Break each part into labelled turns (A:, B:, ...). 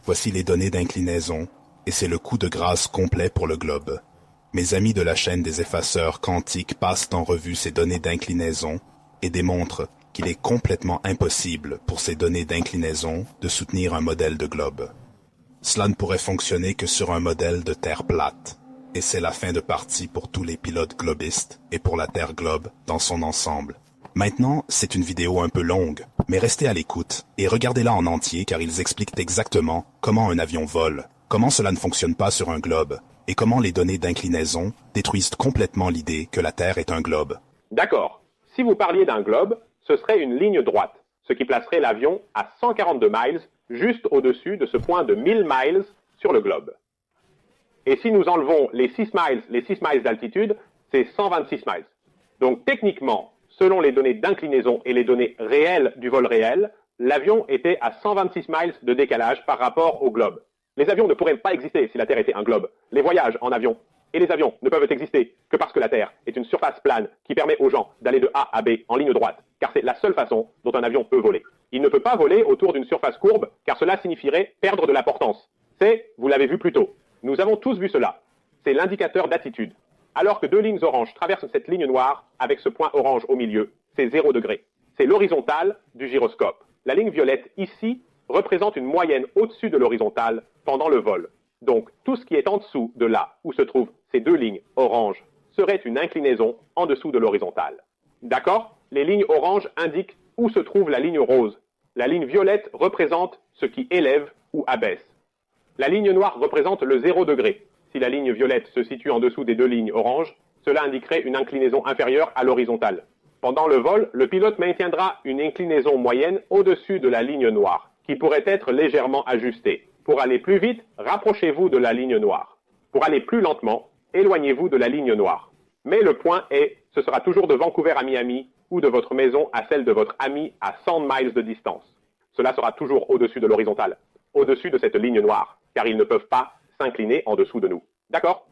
A: Voici les données d'inclinaison, et c'est le coup de grâce complet pour le globe. Mes amis de la chaîne des effaceurs quantiques passent en revue ces données d'inclinaison et démontrent qu'il est complètement impossible pour ces données d'inclinaison de soutenir un modèle de globe. Cela ne pourrait fonctionner que sur un modèle de Terre plate, et c'est la fin de partie pour tous les pilotes globistes et pour la Terre globe dans son ensemble. Maintenant, c'est une vidéo un peu longue, mais restez à l'écoute et regardez-la en entier car ils expliquent exactement comment un avion vole, comment cela ne fonctionne pas sur un globe, et comment les données d'inclinaison détruisent complètement l'idée que la Terre est un globe.
B: D'accord. Si vous parliez d'un globe, ce serait une ligne droite, ce qui placerait l'avion à 142 miles, juste au-dessus de ce point de 1000 miles sur le globe. Et si nous enlevons les 6 miles d'altitude, c'est 126 miles. Donc techniquement, selon les données d'inclinaison et les données réelles du vol réel, l'avion était à 126 miles de décalage par rapport au globe. Les avions ne pourraient pas exister si la Terre était un globe. Les voyages en avion et les avions ne peuvent exister que parce que la Terre est une surface plane qui permet aux gens d'aller de A à B en ligne droite, car c'est la seule façon dont un avion peut voler. Il ne peut pas voler autour d'une surface courbe, car cela signifierait perdre de la portance. C'est, vous l'avez vu plus tôt, nous avons tous vu cela. C'est l'indicateur d'attitude. Alors que deux lignes oranges traversent cette ligne noire avec ce point orange au milieu, c'est 0 degré. C'est l'horizontale du gyroscope. La ligne violette ici représente une moyenne au-dessus de l'horizontale pendant le vol. Donc tout ce qui est en dessous de là où se trouvent ces deux lignes oranges serait une inclinaison en dessous de l'horizontale. D'accord? Les lignes oranges indiquent où se trouve la ligne rose. La ligne violette représente ce qui élève ou abaisse. La ligne noire représente le 0 degré. Si la ligne violette se situe en dessous des deux lignes oranges, cela indiquerait une inclinaison inférieure à l'horizontale. Pendant le vol, le pilote maintiendra une inclinaison moyenne au-dessus de la ligne noire, qui pourrait être légèrement ajustée. Pour aller plus vite, rapprochez-vous de la ligne noire. Pour aller plus lentement, éloignez-vous de la ligne noire. Mais le point est, ce sera toujours de Vancouver à Miami ou de votre maison à celle de votre ami à 100 miles de distance. Cela sera toujours au-dessus de l'horizontale, au-dessus de cette ligne noire, car ils ne peuvent pas s'incliner en dessous de nous. D'accord?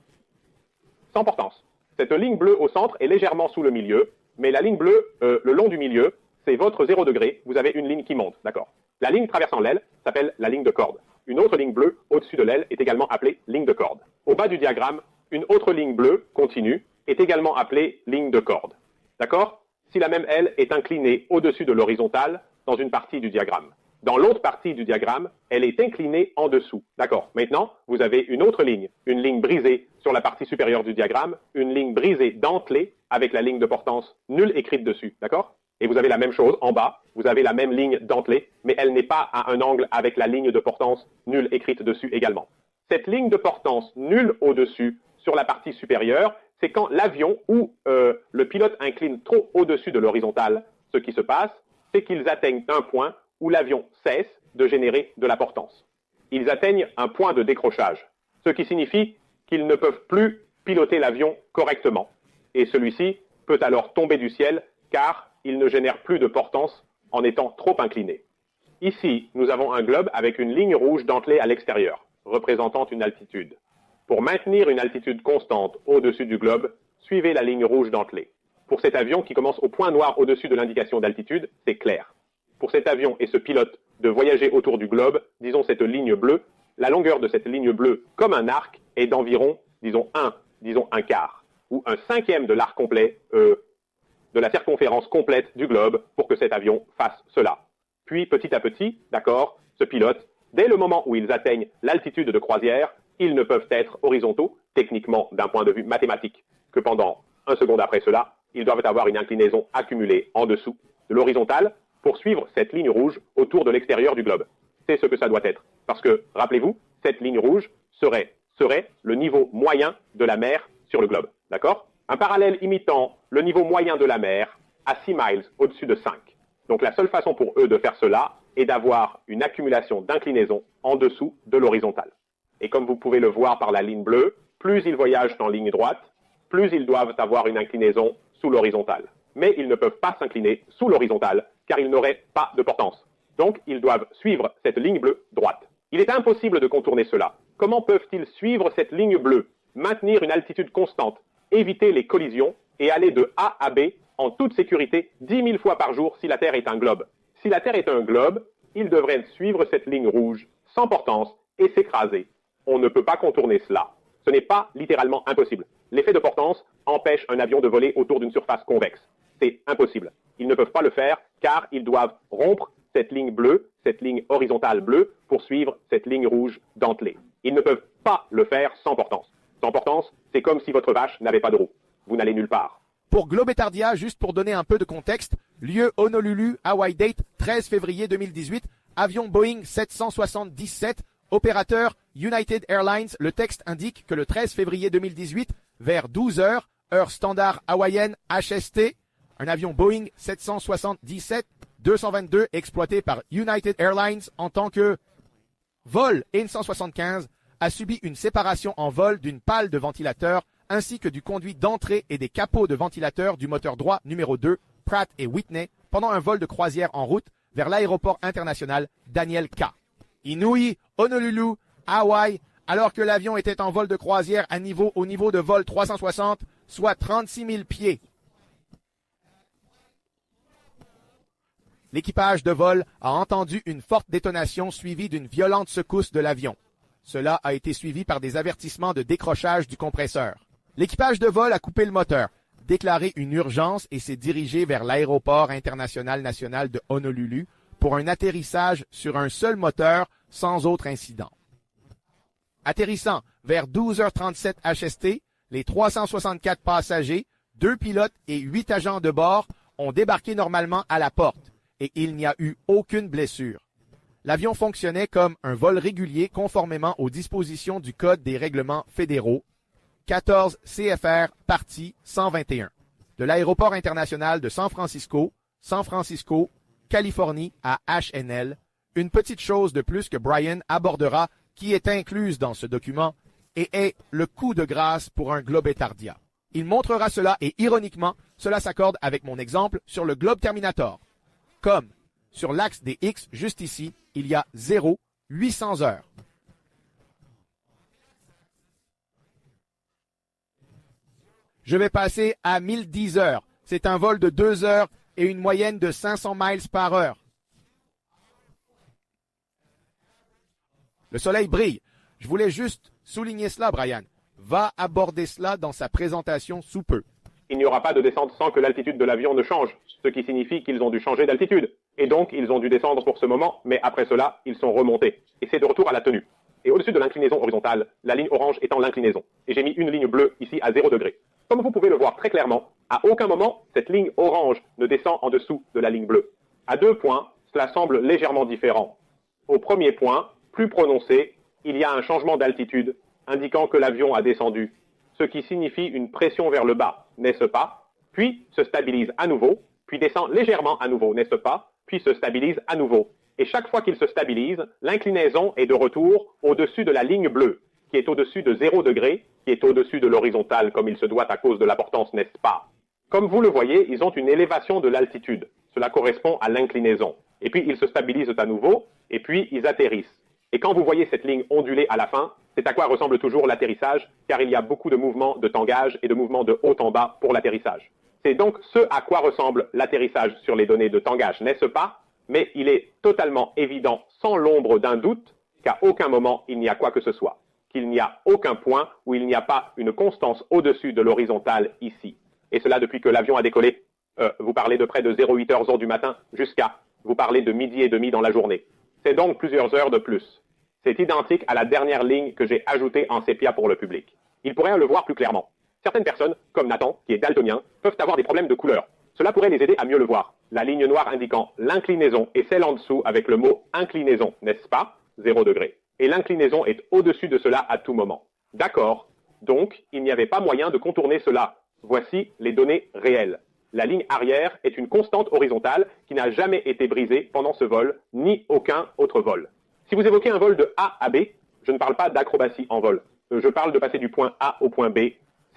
B: Sans portance. Cette ligne bleue au centre est légèrement sous le milieu, mais la ligne bleue, le long du milieu, c'est votre 0 degré, vous avez une ligne qui monte, d'accord? La ligne traversant l'aile s'appelle la ligne de corde. Une autre ligne bleue au-dessus de l'aile est également appelée ligne de corde. Au bas du diagramme, une autre ligne bleue continue est également appelée ligne de corde. D'accord? Si la même aile est inclinée au-dessus de l'horizontale dans une partie du diagramme. Dans l'autre partie du diagramme, elle est inclinée en dessous. D'accord. Maintenant, vous avez une autre ligne, une ligne brisée sur la partie supérieure du diagramme, une ligne brisée dentelée avec la ligne de portance nulle écrite dessus. D'accord? Et vous avez la même chose en bas, vous avez la même ligne dentelée, mais elle n'est pas à un angle avec la ligne de portance nulle écrite dessus également. Cette ligne de portance nulle au-dessus, sur la partie supérieure, c'est quand l'avion ou le pilote incline trop au-dessus de l'horizontale. Ce qui se passe, c'est qu'ils atteignent un point où l'avion cesse de générer de la portance. Ils atteignent un point de décrochage, ce qui signifie qu'ils ne peuvent plus piloter l'avion correctement. Et celui-ci peut alors tomber du ciel car il ne génère plus de portance en étant trop incliné. Ici, nous avons un globe avec une ligne rouge dentelée à l'extérieur, représentant une altitude. Pour maintenir une altitude constante au-dessus du globe, suivez la ligne rouge dentelée. Pour cet avion qui commence au point noir au-dessus de l'indication d'altitude, c'est clair. Pour cet avion et ce pilote de voyager autour du globe, disons cette ligne bleue, la longueur de cette ligne bleue, comme un arc, est d'environ, disons un quart, ou un cinquième de l'arc complet, de la circonférence complète du globe pour que cet avion fasse cela. Puis, petit à petit, d'accord, ce pilote, dès le moment où ils atteignent l'altitude de croisière, ils ne peuvent être horizontaux, techniquement d'un point de vue mathématique, que pendant 1 seconde après cela, ils doivent avoir une inclinaison accumulée en dessous de l'horizontale pour suivre cette ligne rouge autour de l'extérieur du globe. C'est ce que ça doit être. Parce que, rappelez-vous, cette ligne rouge serait le niveau moyen de la mer sur le globe. D'accord? Un parallèle imitant le niveau moyen de la mer à 6 miles au-dessus de 5. Donc la seule façon pour eux de faire cela est d'avoir une accumulation d'inclinaison en dessous de l'horizontale. Et comme vous pouvez le voir par la ligne bleue, plus ils voyagent en ligne droite, plus ils doivent avoir une inclinaison sous l'horizontale. Mais ils ne peuvent pas s'incliner sous l'horizontale car ils n'auraient pas de portance. Donc ils doivent suivre cette ligne bleue droite. Il est impossible de contourner cela. Comment peuvent-ils suivre cette ligne bleue, maintenir une altitude constante, éviter les collisions et aller de A à B en toute sécurité 10 000 fois par jour si la Terre est un globe? Si la Terre est un globe, ils devraient suivre cette ligne rouge sans portance et s'écraser. On ne peut pas contourner cela. Ce n'est pas littéralement impossible. L'effet de portance empêche un avion de voler autour d'une surface convexe. C'est impossible. Ils ne peuvent pas le faire car ils doivent rompre cette ligne bleue, cette ligne horizontale bleue, pour suivre cette ligne rouge dentelée. Ils ne peuvent pas le faire sans portance. Sans portance, c'est comme si votre vache n'avait pas de roue. Vous n'allez nulle part.
C: Pour Globetardia, juste pour donner un peu de contexte, lieu Honolulu, Hawaii date 13 février 2018, avion Boeing 777, opérateur United Airlines. Le texte indique que le 13 février 2018, vers 12 heures, heure standard hawaïenne HST, un avion Boeing 777-222 exploité par United Airlines en tant que vol AN175 a subi une séparation en vol d'une pale de ventilateur ainsi que du conduit d'entrée et des capots de ventilateur du moteur droit numéro 2 Pratt & Whitney pendant un vol de croisière en route vers l'aéroport international Daniel K. Inouï, Honolulu, Hawaï, alors que l'avion était en vol de croisière au niveau de vol 360, soit 36 000 pieds. L'équipage de vol a entendu une forte détonation suivie d'une violente secousse de l'avion. Cela a été suivi par des avertissements de décrochage du compresseur. L'équipage de vol a coupé le moteur, déclaré une urgence et s'est dirigé vers l'aéroport international national de Honolulu pour un atterrissage sur un seul moteur sans autre incident. Atterrissant vers 12h37 HST, les 364 passagers, 2 pilotes et 8 agents de bord ont débarqué normalement à la porte et il n'y a eu aucune blessure. L'avion fonctionnait comme un vol régulier conformément aux dispositions du Code des règlements fédéraux 14 CFR partie 121 de l'aéroport international de San Francisco, Californie à HNL. Une petite chose de plus que Brian abordera qui est incluse dans ce document et est le coup de grâce pour un Globetardia. Il montrera cela et ironiquement, cela s'accorde avec mon exemple sur le Globe Terminator. Comme sur l'axe des X juste ici, il y a 800 heures. Je vais passer à 1010 heures. C'est un vol de 2 heures et une moyenne de 500 miles par heure. Le soleil brille. Je voulais juste souligner cela, Brian. Va aborder cela dans sa présentation sous peu.
B: Il n'y aura pas de descente sans que l'altitude de l'avion ne change, ce qui signifie qu'ils ont dû changer d'altitude. Et donc, ils ont dû descendre pour ce moment, mais après cela, ils sont remontés. Et c'est de retour à la tenue. Et au-dessus de l'inclinaison horizontale, la ligne orange étant l'inclinaison. Et j'ai mis une ligne bleue ici à 0 degré. Comme vous pouvez le voir très clairement, à aucun moment, cette ligne orange ne descend en dessous de la ligne bleue. À 2 points, cela semble légèrement différent. Au premier point, plus prononcé, il y a un changement d'altitude, indiquant que l'avion a descendu, ce qui signifie une pression vers le bas, n'est-ce pas? Puis se stabilise à nouveau, puis descend légèrement à nouveau, n'est-ce pas? Puis se stabilise à nouveau. Et chaque fois qu'il se stabilise, l'inclinaison est de retour au-dessus de la ligne bleue, qui est au-dessus de 0 degré, qui est au-dessus de l'horizontale comme il se doit à cause de la portance, n'est-ce pas? Comme vous le voyez, ils ont une élévation de l'altitude. Cela correspond à l'inclinaison. Et puis ils se stabilisent à nouveau, et puis ils atterrissent. Et quand vous voyez cette ligne ondulée à la fin, c'est à quoi ressemble toujours l'atterrissage, car il y a beaucoup de mouvements de tangage et de mouvements de haut en bas pour l'atterrissage. C'est donc ce à quoi ressemble l'atterrissage sur les données de tangage, n'est-ce pas? Mais il est totalement évident, sans l'ombre d'un doute, qu'à aucun moment il n'y a quoi que ce soit. Qu'il n'y a aucun point où il n'y a pas une constance au-dessus de l'horizontale ici. Et cela depuis que l'avion a décollé. Vous parlez de près de 08 heures du matin jusqu'à, vous parlez de midi et demi dans la journée. C'est donc plusieurs heures de plus. C'est identique à la dernière ligne que j'ai ajoutée en sépia pour le public. Il pourrait le voir plus clairement. Certaines personnes, comme Nathan, qui est daltonien, peuvent avoir des problèmes de couleur. Cela pourrait les aider à mieux le voir. La ligne noire indiquant l'inclinaison et celle en dessous avec le mot inclinaison, n'est-ce pas? 0 degré. Et l'inclinaison est au-dessus de cela à tout moment. D'accord. Donc, il n'y avait pas moyen de contourner cela. Voici les données réelles. La ligne arrière est une constante horizontale qui n'a jamais été brisée pendant ce vol, ni aucun autre vol. Si vous évoquez un vol de A à B, je ne parle pas d'acrobatie en vol. Je parle de passer du point A au point B.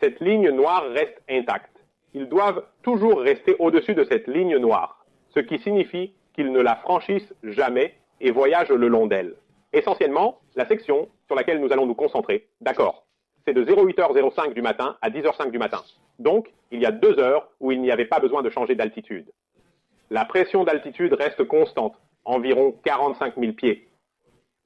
B: Cette ligne noire reste intacte. Ils doivent toujours rester au-dessus de cette ligne noire, ce qui signifie qu'ils ne la franchissent jamais et voyagent le long d'elle. Essentiellement, la section sur laquelle nous allons nous concentrer, d'accord, c'est de 08h05 du matin à 10h05 du matin. Donc, il y a 2 heures où il n'y avait pas besoin de changer d'altitude. La pression d'altitude reste constante, environ 45 000 pieds.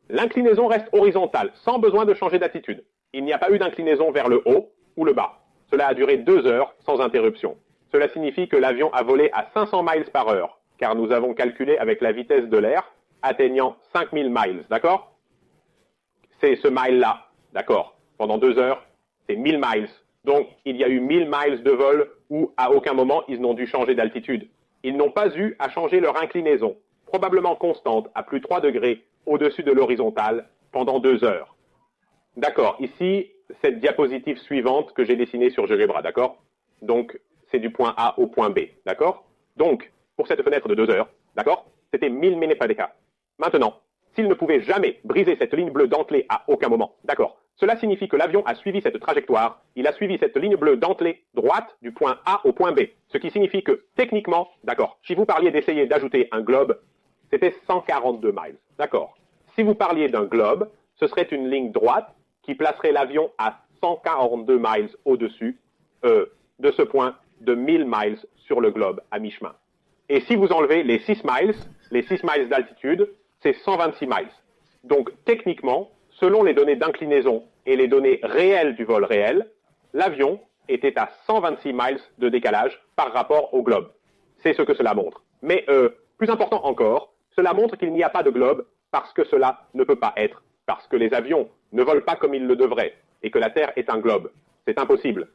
B: L'inclinaison reste horizontale, sans besoin de changer d'attitude. Il n'y a pas eu d'inclinaison vers le haut ou le bas. Cela a duré 2 heures sans interruption. Cela signifie que l'avion a volé à 500 miles par heure, car nous avons calculé avec la vitesse de l'air, atteignant 5000 miles, d'accord? C'est ce mile-là, d'accord? Pendant 2 heures, c'est 1000 miles. Donc, il y a eu 1000 miles de vol où, à aucun moment, ils n'ont dû changer d'altitude. Ils n'ont pas eu à changer leur inclinaison, probablement constante, à plus 3 degrés au-dessus de l'horizontale, pendant 2 heures. D'accord, ici, cette diapositive suivante que j'ai dessinée sur GeoGebra, d'accord? Donc, c'est du point A au point B, d'accord? Donc, pour cette fenêtre de 2 heures, d'accord? C'était 1000 mN/s. Maintenant, s'il ne pouvait jamais briser cette ligne bleue dentelée à aucun moment, d'accord? Cela signifie que l'avion a suivi cette trajectoire, il a suivi cette ligne bleue dentelée droite du point A au point B. Ce qui signifie que, techniquement, d'accord, si vous parliez d'essayer d'ajouter un globe, c'était 142 miles, d'accord? Si vous parliez d'un globe, ce serait une ligne droite qui placerait l'avion à 142 miles au-dessus de ce point de 1000 miles sur le globe à mi-chemin. Et si vous enlevez les 6 miles d'altitude, c'est 126 miles. Donc, techniquement, selon les données d'inclinaison et les données réelles du vol réel, l'avion était à 126 miles de décalage par rapport au globe. C'est ce que cela montre. Mais, plus important encore, cela montre qu'il n'y a pas de globe parce que cela ne peut pas être, parce que les avions ne volent pas comme ils le devraient et que la Terre est un globe. C'est impossible.